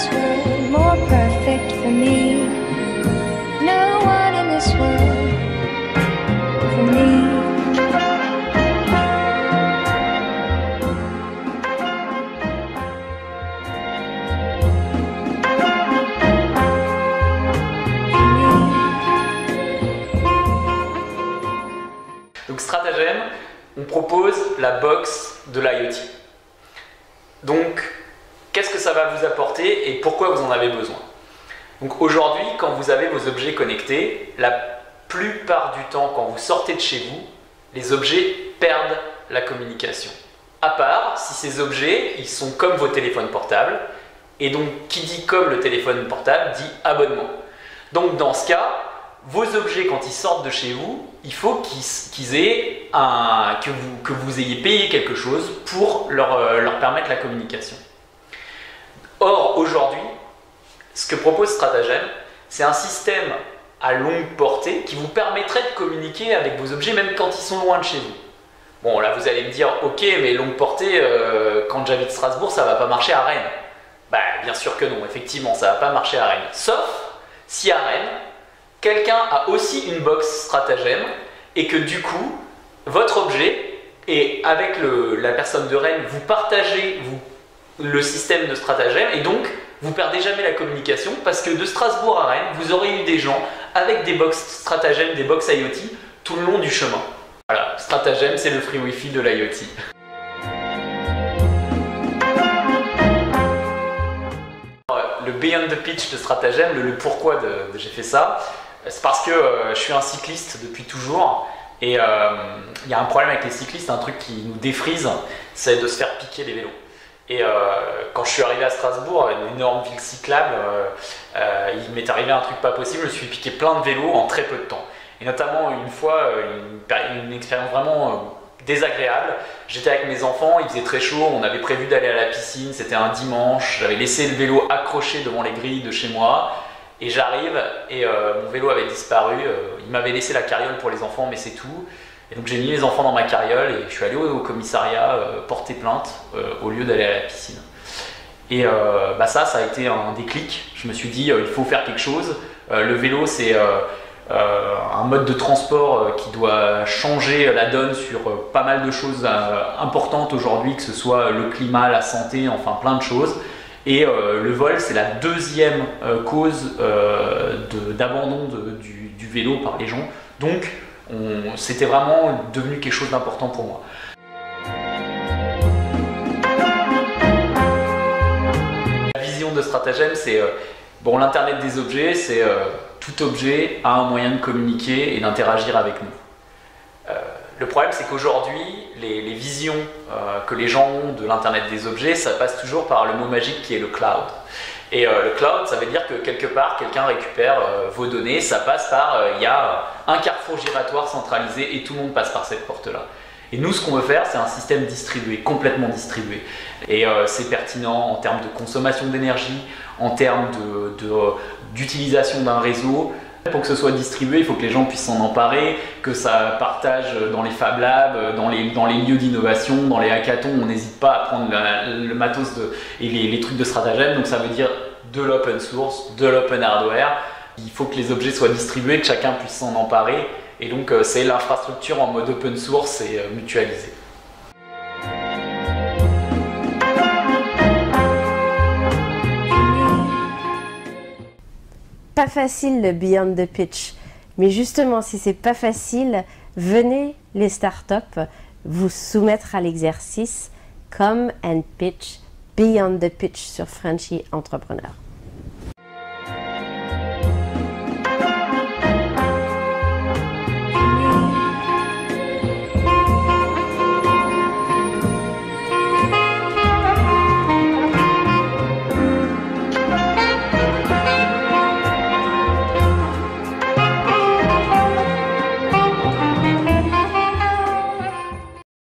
this world more perfect for me. No one in this world for me. Donc stratagème, on propose la box de l'IoT. Donc, qu'est-ce que ça va vous apporter et pourquoi vous en avez besoin? Donc aujourd'hui, quand vous avez vos objets connectés, la plupart du temps, quand vous sortez de chez vous, les objets perdent la communication. À part si ces objets, ils sont comme vos téléphones portables, et donc qui dit comme le téléphone portable dit abonnement. Donc dans ce cas, vos objets, quand ils sortent de chez vous, il faut qu'ils aient que vous ayez payé quelque chose pour leur permettre la communication. Or, aujourd'hui, ce que propose Stratagem, c'est un système à longue portée qui vous permettrait de communiquer avec vos objets même quand ils sont loin de chez vous. Bon, là, vous allez me dire, ok, mais longue portée, quand j'habite Strasbourg, ça ne va pas marcher à Rennes. Bah, bien sûr que non, effectivement, ça ne va pas marcher à Rennes. Sauf si à Rennes, quelqu'un a aussi une box Stratagem et que du coup, votre objet, et avec la personne de Rennes, vous partagez le système de Stratagem et donc vous perdez jamais la communication parce que de Strasbourg à Rennes, vous aurez eu des gens avec des box Stratagem, des box IoT tout le long du chemin. Voilà, Stratagem, c'est le free Wi-Fi de l'IoT. Le Beyond the Pitch de Stratagem, le pourquoi j'ai fait ça, c'est parce que je suis un cycliste depuis toujours et il y a un problème avec les cyclistes, un truc qui nous défrise, c'est de se faire piquer les vélos. Et quand je suis arrivé à Strasbourg, une énorme ville cyclable, il m'est arrivé un truc pas possible, je me suis piqué plein de vélos en très peu de temps. Et notamment une fois, une expérience vraiment désagréable. J'étais avec mes enfants, il faisait très chaud, on avait prévu d'aller à la piscine, c'était un dimanche, j'avais laissé le vélo accroché devant les grilles de chez moi. Et j'arrive et mon vélo avait disparu, il m'avait laissé la carriole pour les enfants mais c'est tout. Et donc j'ai mis les enfants dans ma carriole et je suis allé au commissariat porter plainte au lieu d'aller à la piscine. Et ça a été un déclic, je me suis dit il faut faire quelque chose. Le vélo c'est un mode de transport qui doit changer la donne sur pas mal de choses importantes aujourd'hui, que ce soit le climat, la santé, enfin plein de choses. Et le vol, c'est la deuxième cause d'abandon du vélo par les gens. Donc, c'était vraiment devenu quelque chose d'important pour moi. La vision de Stratagem, c'est l'Internet des objets, c'est tout objet a un moyen de communiquer et d'interagir avec nous. Le problème, c'est qu'aujourd'hui, les visions que les gens ont de l'Internet des objets, ça passe toujours par le mot magique qui est le cloud. Et le cloud, ça veut dire que quelque part, quelqu'un récupère vos données, ça passe par, il y a un carrefour giratoire centralisé et tout le monde passe par cette porte-là. Et nous, ce qu'on veut faire, c'est un système distribué, complètement distribué. Et c'est pertinent en termes de consommation d'énergie, en termes d'utilisation d'un réseau. Pour que ce soit distribué, il faut que les gens puissent s'en emparer, que ça partage dans les Fab Labs, dans les lieux d'innovation, dans les hackathons. On n'hésite pas à prendre le matos et les trucs de Stratagem. Donc ça veut dire de l'open source, de l'open hardware. Il faut que les objets soient distribués, que chacun puisse s'en emparer. Et donc c'est l'infrastructure en mode open source et mutualisée. Pas facile le Beyond the Pitch, mais justement si c'est pas facile, venez les startups vous soumettre à l'exercice Come and Pitch Beyond the Pitch sur Frenchy Entrepreneur.